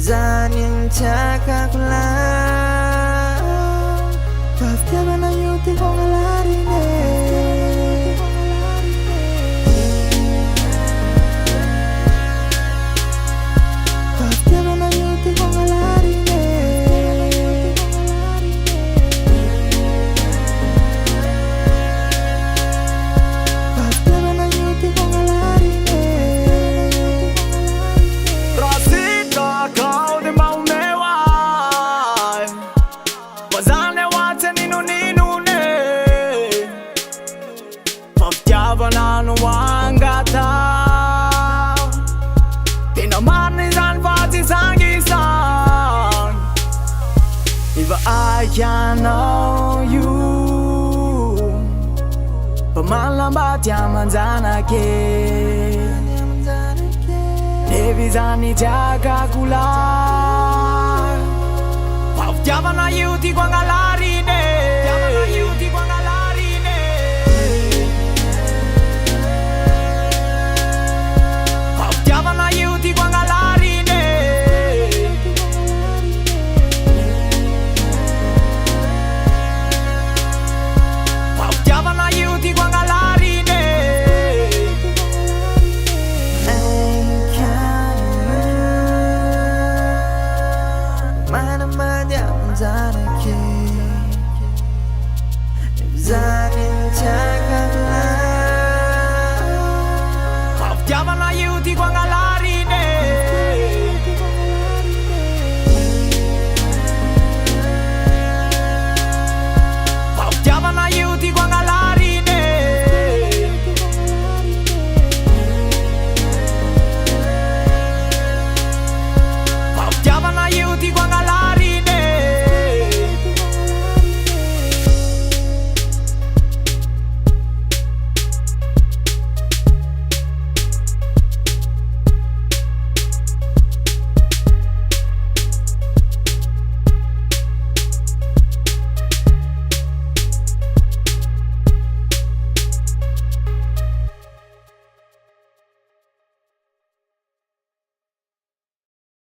Zanim cakakulang Kaftiaman ang yuti kong alarine Kaftiaman ang yuti kong alarine Kaftiaman ang yuti kong alarine Rosita kau de mau mewai Bazane wate ninu ne Paftiava nanu wangata Tinamani zan fati sangisan If I can know you Pamalambat yaman zanake Nevizani cakakulang Paftiava na yuti kwa ngalari